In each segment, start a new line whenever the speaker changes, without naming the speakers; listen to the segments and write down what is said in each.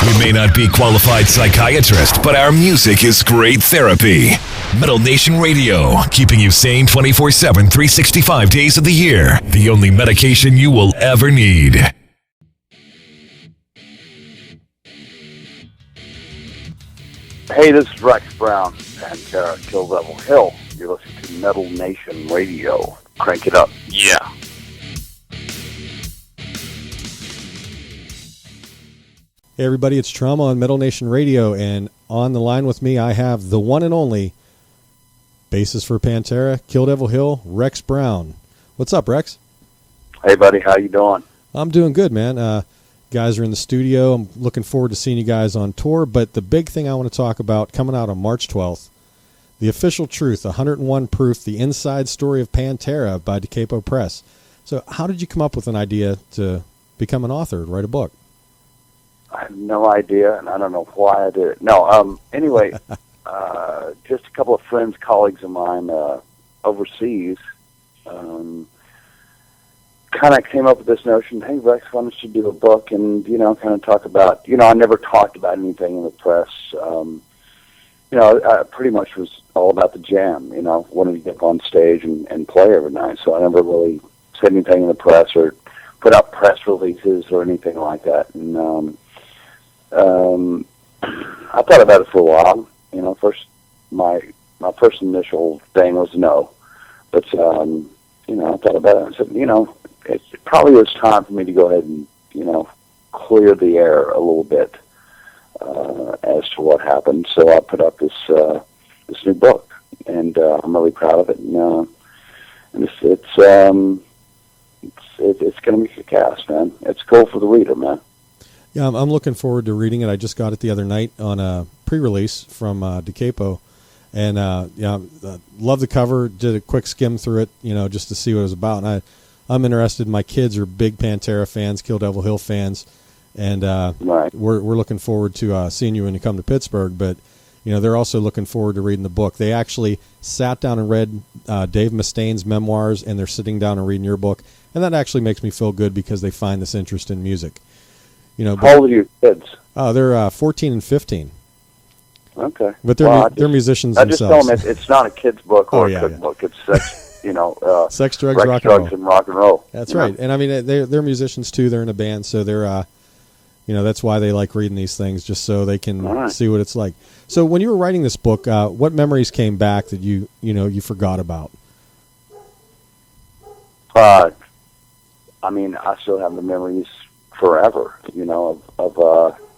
We may not be qualified psychiatrists, but our music is great therapy. Metal Nation Radio, keeping you sane 24/7, 365 days of the year. The only medication you will ever need.
Hey, this is Rex Brown of Pantera, Kill Devil Hill. You're listening to Metal Nation Radio. Crank it up. Yeah.
Hey everybody, it's Trauma on Metal Nation Radio, and on the line with me I have the one and only bassist for Pantera, Kill Devil Hill, Rex Brown. What's up, Rex?
Hey buddy, how you doing?
I'm doing good, man. Guys are in the studio. I'm looking forward to seeing you guys on tour, but the big thing I want to talk about coming out on March 12th, The Official Truth, 101 Proof, The Inside Story of Pantera by DeCapo Press. So how did you come up with an idea to become an author, write a book?
I have no idea, and I don't know why I did it. No, anyway, just a couple of friends, colleagues of mine overseas kind of came up with this notion, hey, Rex, why don't you do a book and, kind of talk about, I never talked about anything in the press. I pretty much was all about the jam, wanted to get up on stage and play every night. So I never really said anything in the press or put out press releases or anything like that. And I thought about it for a while. First my first initial thing was no, but I thought about it. I said, it probably was time for me to go ahead and clear the air a little bit as to what happened. So I put up this new book, and I'm really proud of it. And it's going to be kick-ass, man. It's cool for the reader, man.
Yeah, I'm looking forward to reading it. I just got it the other night on a pre-release from DeCapo, and love the cover. Did a quick skim through it, just to see what it was about. And I'm interested. My kids are big Pantera fans, Kill Devil Hill fans, and
right.
we're looking forward to seeing you when you come to Pittsburgh. But they're also looking forward to reading the book. They actually sat down and read Dave Mustaine's memoirs, and they're sitting down and reading your book, and that actually makes me feel good because they find this interest in music.
How old are your kids?
Oh, they're 14 and 15.
Okay,
but they're musicians
I just
themselves.
tell them it's not a kid's book or a cookbook. It's sex,
sex, drugs, rock
and roll.
That's right. And I mean, they're musicians too. They're in a band, so they're that's why they like reading these things, just so they can see what it's like. So when you were writing this book, what memories came back that you forgot about?
I still have the memories forever, of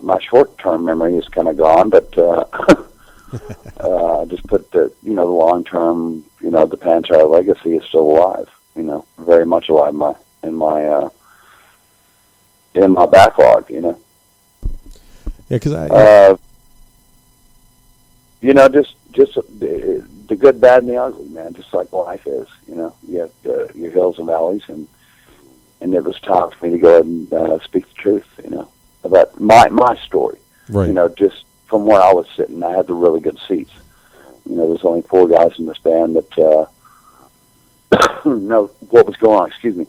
my short-term memory is kind of gone, but I just put the long-term, the Pantera legacy is still alive, very much alive in my backlog,
Yeah, because
just the good, bad, and the ugly, man, just like life is, you have your hills and valleys, and it was time for me to go ahead and speak the truth, about my story.
Right.
Just from where I was sitting, I had the really good seats. There's only 4 guys in this band that know what was going on. Excuse me.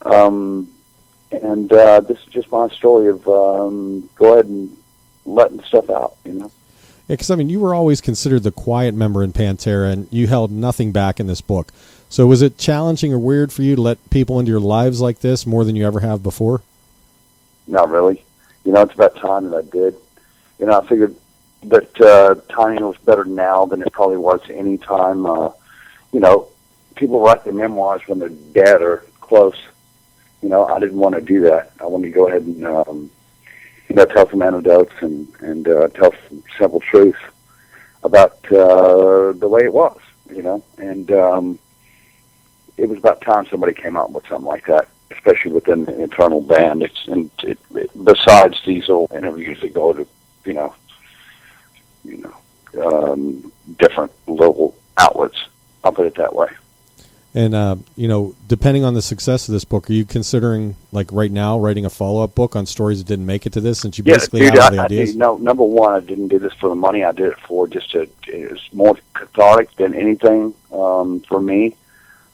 And this is just my story of go ahead and letting stuff out.
Yeah, because you were always considered the quiet member in Pantera, and you held nothing back in this book. So was it challenging or weird for you to let people into your lives like this more than you ever have before?
Not really. It's about time that I did. I figured that timing was better now than it probably was any time. People write their memoirs when they're dead or close. I didn't want to do that. I wanted to go ahead and, tell some anecdotes and tell some simple truth about the way it was, and it was about time somebody came out with something like that, especially within the internal band. Besides these old interviews that go to, different local outlets. I'll put it that way.
And, depending on the success of this book, are you considering, like right now, writing a follow-up book on stories that didn't make it to this, since you basically have all the ideas?
Number one, I didn't do this for the money. I did it for it was more cathartic than anything for me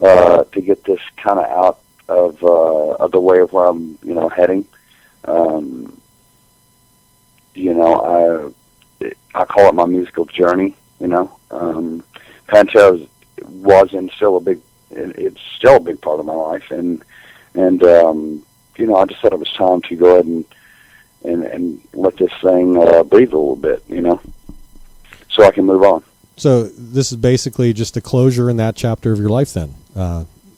to get this kind of out of the way of where I'm, heading. you know, I call it my musical journey. You know, Pantera was and still a big, it's still a big part of my life, and you know, I just thought it was time to go ahead and let this thing breathe a little bit, you know, so I can move on.
So this is basically just a closure in that chapter of your life then.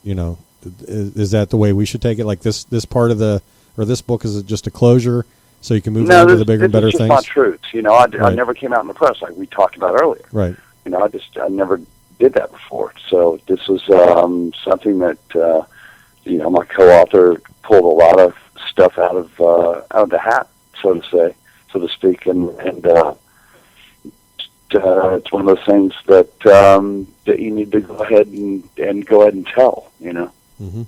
You know, is that the way we should take it? Like this part of this book is just a closure so you can move on to the bigger and better
things?
things?
No, this is just my truths. You know, I never came out in the press like we talked about earlier.
Right.
You know, I never did that before. So this was something that, you know, my co-author pulled a lot of stuff out of the hat, so to speak, and it's one of those things that that you need to go ahead and go ahead and tell, you know.
Mm-hmm.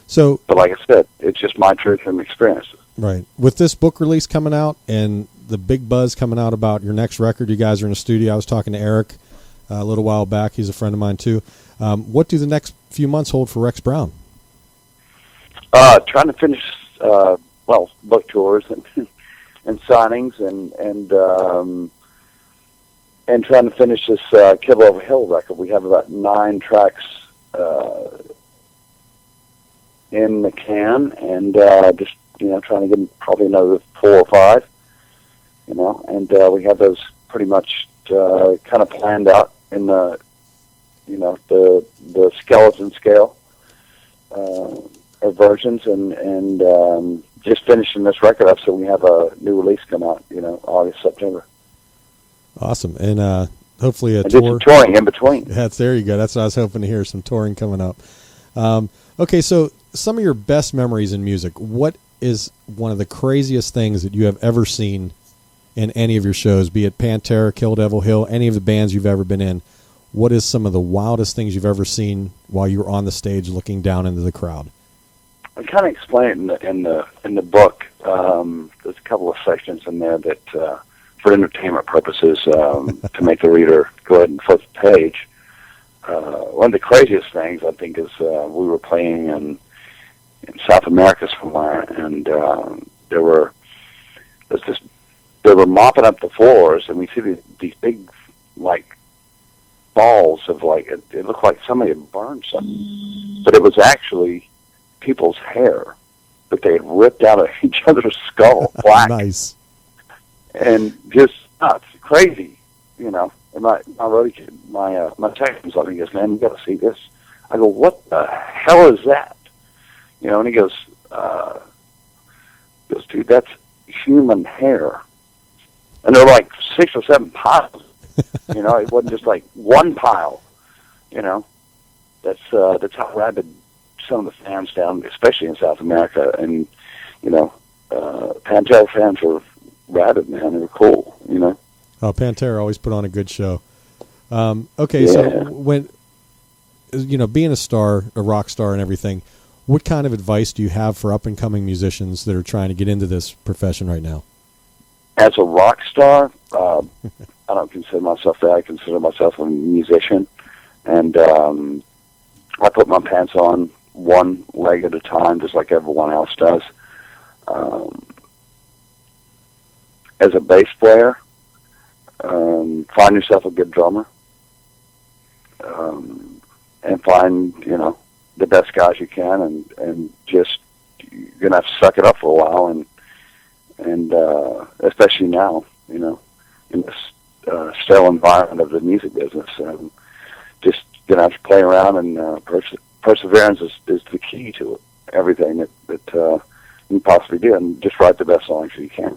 So,
but like I said, it's just my truth and experiences.
Right. With this book release coming out and the big buzz coming out about your next record, you guys are in a studio. I was talking to Eric a little while back. He's a friend of mine too. What do the next few months hold for Rex Brown?
Trying to finish, book tours and signings and trying to finish this Kibble Over Hill record. We have about 9 tracks in the can, and just, you know, trying to get probably another 4 or 5, you know, and we have those pretty much kind of planned out in the, you know, the skeleton scale versions, and just finishing this record up so we have a new release come out, you know, August, September.
Awesome. And hopefully
and tour. Did some touring in between.
There you go. That's what I was hoping to hear, some touring coming up. Okay, so some of your best memories in music, what is one of the craziest things that you have ever seen in any of your shows, be it Pantera, Kill Devil Hill, any of the bands you've ever been in? What is some of the wildest things you've ever seen while you were on the stage looking down into the crowd?
I kind of explain it in the book. There's a couple of sections in there that, for entertainment purposes, to make the reader go ahead and flip the page. One of the craziest things, I think, is we were playing in South America somewhere, and they were mopping up the floors, and we see these big, like, balls of, like, it looked like somebody had burned something, but it was actually people's hair that they had ripped out of each other's skull, black.
Nice.
And just nuts, crazy, you know. And my roadie kid, my tech comes up and he goes, "Man, you got to see this." I go, "What the hell is that?" You know, and he goes, "Dude, that's human hair." And there were like 6 or 7 piles. You know, it wasn't just like one pile. You know, that's how rabid some of the fans down, especially in South America, and you know, Pantera fans were rabid, man. They were cool, you know.
Oh, Pantera always put on a good show. Okay,
yeah.
So when, you know, being a star, a rock star and everything, what kind of advice do you have for up-and-coming musicians that are trying to get into this profession right now?
As a rock star, I don't consider myself that. I consider myself a musician, and I put my pants on one leg at a time, just like everyone else does. As a bass player, find yourself a good drummer, and find, you know, the best guys you can, and just, you're gonna have to suck it up for a while, and especially now, you know, in this stale environment of the music business, just gonna have to play around, and perseverance is the key to everything that you possibly do, and just write the best songs you can.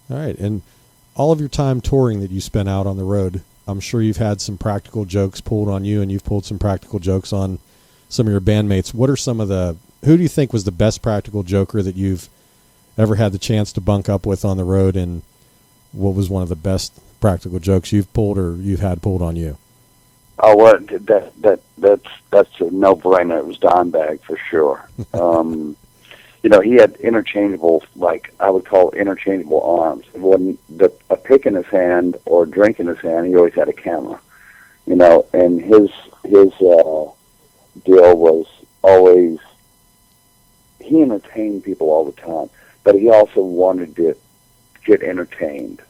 All right, and all of your time touring that you spent out on the road, I'm sure you've had some practical jokes pulled on you, and you've pulled some practical jokes on some of your bandmates. What are some of who do you think was the best practical joker that you've ever had the chance to bunk up with on the road, and what was one of the best practical jokes you've pulled or you've had pulled on you?
Oh, well, that's a no-brainer. It was Dimebag for sure. You know, he had interchangeable, like I would call interchangeable arms. It wasn't a pick in his hand or a drink in his hand. He always had a camera. You know, and his deal was always, he entertained people all the time, but he also wanted it get entertained.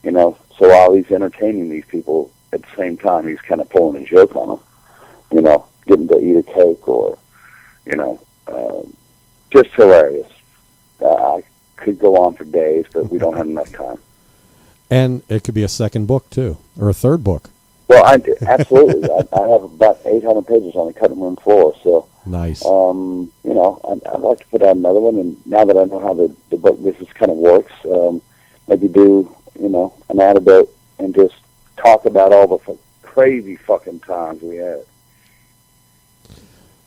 You know, so while he's entertaining these people, at the same time, he's kind of pulling a joke on them. You know, getting to eat a cake or, you know, just hilarious. I could go on for days, but we don't have enough time.
And it could be a second book, too, or a third book.
Well, absolutely. I have about 800 pages on the cutting room floor, so...
Nice.
You know, I'd like to put out another one, and now that I know how the book business kind of works, maybe do, you know, an anecdote and just talk about all the crazy fucking times we had.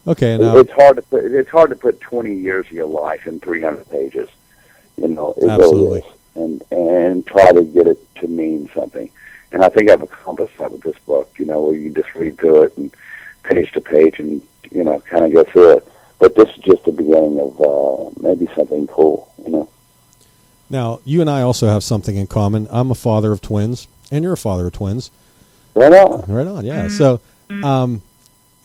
Okay,
now it's hard to put 20 years of your life in 300 pages. You know, it
absolutely.
Really is. And try to get it to mean something. And I think I've accomplished that with this book. You know, where you just read through it and page to page, and you know, kind of go through it. But this is just the beginning of maybe something cool. You know.
Now, you and I also have something in common. I'm a father of twins, and you're a father of twins.
Right on.
Right on. Yeah. So.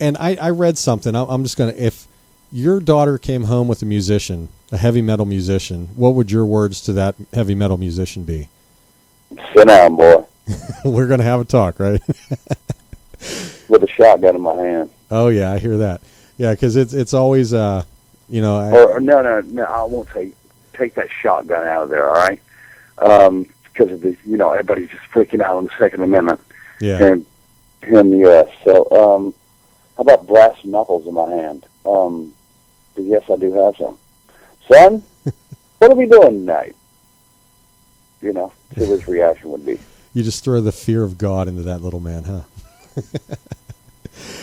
And I read something. I'm just going to, if your daughter came home with a musician, a heavy metal musician, what would your words to that heavy metal musician be?
Sit down, boy.
We're going to have a talk, right?
With a shotgun in my hand.
Oh, yeah, I hear that. Yeah, because it's always, you know.
No, I won't say take that shotgun out of there, all right? Because of the, you know, everybody's just freaking out on the Second Amendment.
Yeah.
Here in the U.S. So, how about brass knuckles in my hand? Yes, I do have some. Son, what are we doing tonight? You know, see what his reaction would be.
You just throw the fear of God into that little man, huh?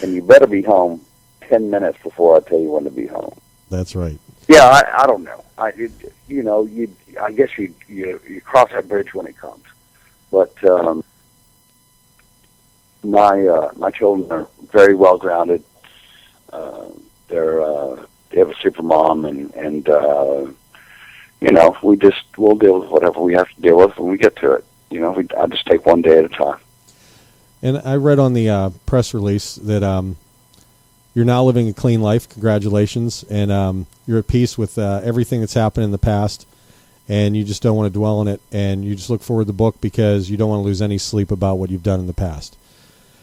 And you better be home 10 minutes before I tell you when to be home.
That's right.
Yeah, I don't know. I guess you cross that bridge when it comes. But my children are very well grounded. They have a super mom, and you know, we'll deal with whatever we have to deal with when we get to it. You know, I just take one day at a time.
And I read on the press release that you're now living a clean life. Congratulations, and you're at peace with everything that's happened in the past, and you just don't want to dwell on it, and you just look forward to the book because you don't want to lose any sleep about what you've done in the past.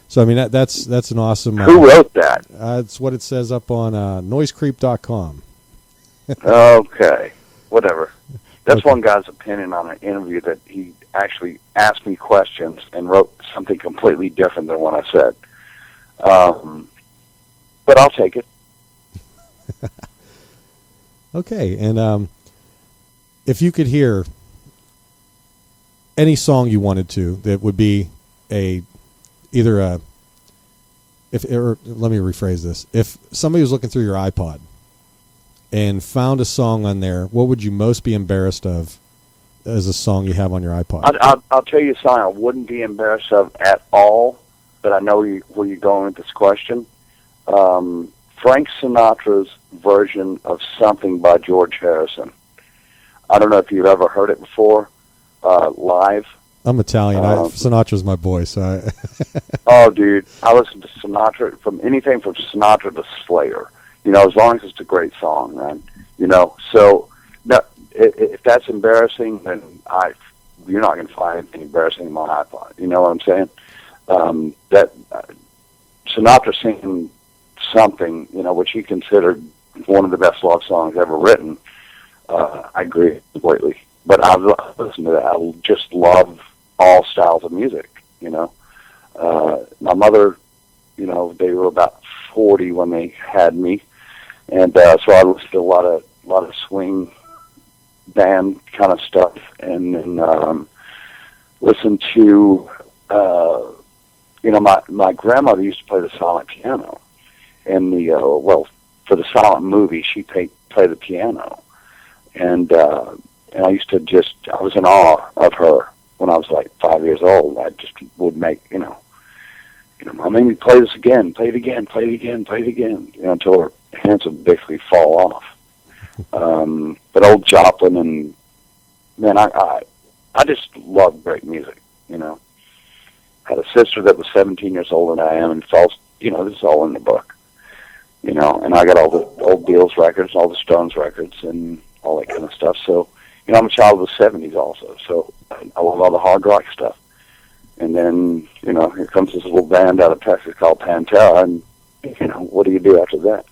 So, I mean, that's an awesome...
Who wrote that?
It's what it says up on noisecreep.com.
Okay, whatever. That's okay. One guy's opinion on an interview that he actually asked me questions and wrote something completely different than what I said. But I'll take it.
Okay, and if you could hear any song you wanted to, that would be let me rephrase this. If somebody was looking through your iPod and found a song on there, what would you most be embarrassed of as a song you have on your iPod?
I'll tell you a song I wouldn't be embarrassed of at all, but I know where you're going with this question. Frank Sinatra's version of Something by George Harrison. I don't know if you've ever heard it before, live.
I'm Italian. Sinatra's my boy, so
Oh, dude, I listen to Sinatra, from anything from Sinatra to Slayer. You know, as long as it's a great song, man. You know, so no, if that's embarrassing, then you're not going to find anything embarrassing in my iPod. You know what I'm saying? Sinatra singing Something, you know, which he considered one of the best love songs ever written. I agree completely. But I listen to that. I just love all styles of music, you know. My mother, you know, they were about 40 when they had me, and so I listened to a lot of swing band kind of stuff, and then listened to, you know, my grandmother used to play the silent piano, and for the silent movie, she played the piano, and I used to I was in awe of her when I was like 5 years old. I just would make, you know, Mom made me play this again, play it again, play it again, play it again, you know, until her hands would basically fall off. But old Joplin, and man, I just love great music, you know. Had a sister that was 17 years older than I am, and you know, this is all in the book, you know, and I got all the old Beatles records, all the Stones records, and all that kind of stuff. So, I'm a child of the 70s also, so I love all the hard rock stuff. And then, here comes this little band out of Texas called Pantera, and, what do you do after that?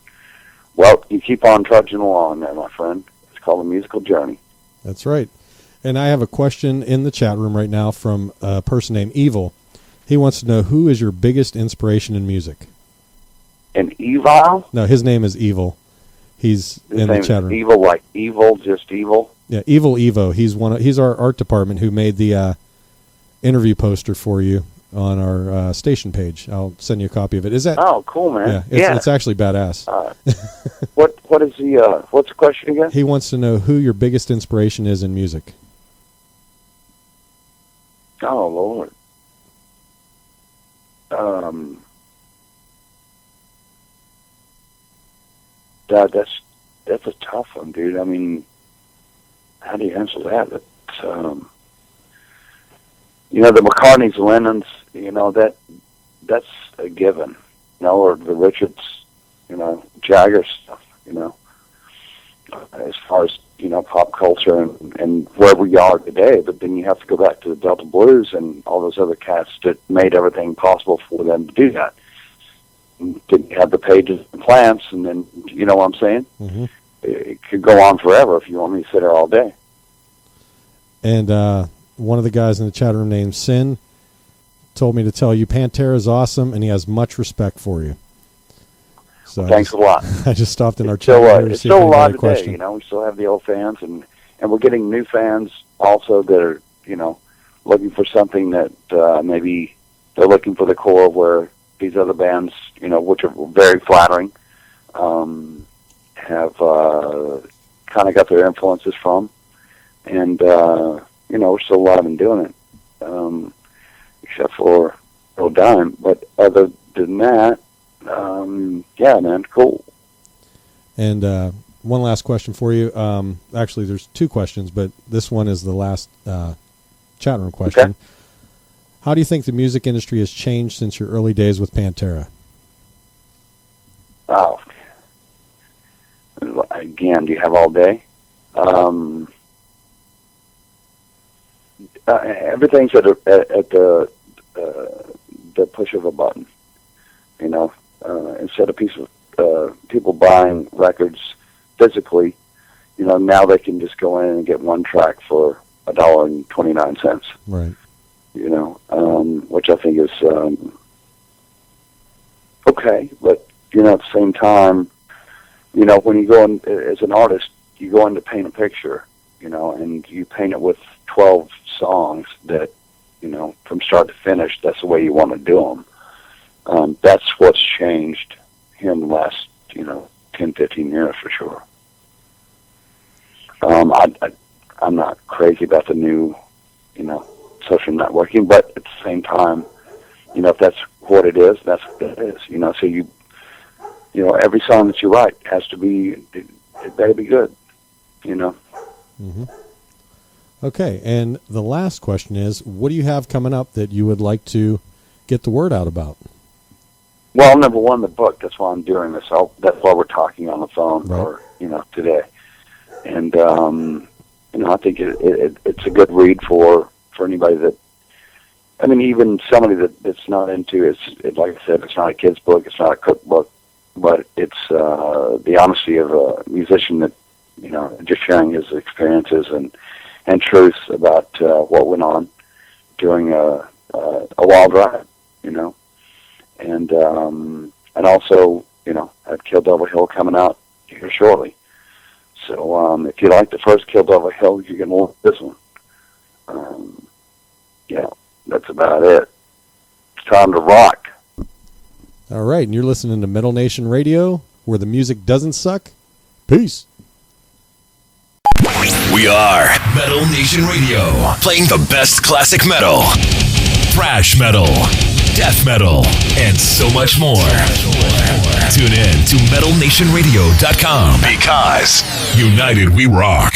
Well, you keep on trudging along there, my friend. It's called a musical journey.
That's right. And I have a question in the chat room right now from a person named Evil. He wants to know, who is your biggest inspiration in music?
And Evil?
No, his name is Evil. He's in the chat room.
Evil, like evil, just evil?
Yeah, Evil Evo. He's our art department who made the interview poster for you on our station page. I'll send you a copy of it. Is that?
Oh, cool, man.
Yeah, it's actually badass.
What's the question again?
He wants to know who your biggest inspiration is in music.
Oh, Lord. That's a tough one, dude. I mean, how do you answer that? It's, the McCartneys, Lennons, that's a given. Or the Richards, Jagger stuff, as far as, pop culture and where we are today. But then you have to go back to the Delta Blues and all those other cats that made everything possible for them to do that. Didn't have the Pages and Plants, and then, you know what I'm saying? Mm-hmm. It could go on forever if you want me to sit there all day.
And one of the guys in the chat room named Sin told me to tell you Pantera is awesome, and he has much respect for you. So
thanks a lot.
I just stopped in our chat room.
It's still a lot today. We still have the old fans, and we're getting new fans also that are, looking for something that maybe they're looking for the core of where these other bands, which are very flattering, have kind of got their influences from. And, we're still alive and doing it, except for Old Dime. But other than that, yeah, man, cool.
And one last question for you. Actually, there's two questions, but this one is the last chat room question. Okay. How do you think the music industry has changed since your early days with Pantera?
Oh. Again, do you have all day? Everything's at the push of a button. Instead of people buying records physically, now they can just go in and get one track for $1.29.
Right.
Which I think is okay, but at the same time, when you go in as an artist, you go in to paint a picture, and you paint it with 12 songs that, from start to finish, that's the way you want to do them. That's what's changed here in the last, 10, 15 years for sure. I'm not crazy about the new, social networking, but at the same time, if that's what it is, that's what it is. So every song that you write has to be, it better be good,
Mm-hmm. Okay, and the last question is, what do you have coming up that you would like to get the word out about?
Well, number one, the book. That's why I'm doing this. That's why we're talking on the phone, right. Or today. And I think it's a good read for anybody that. I mean, even somebody that's not into it. Like I said, it's not a kid's book. It's not a cookbook, but it's the honesty of a musician that just sharing his experiences and truths about what went on during a wild ride, and also, have Kill Devil Hill coming out here shortly. So if you like the first Kill Devil Hill, you're going to love this one. Yeah, that's about it. It's time to rock.
All right, and you're listening to Metal Nation Radio, where the music doesn't suck. Peace.
We are Metal Nation Radio, playing the best classic metal, thrash metal, death metal, and so much more. Tune in to metalnationradio.com, because united we rock.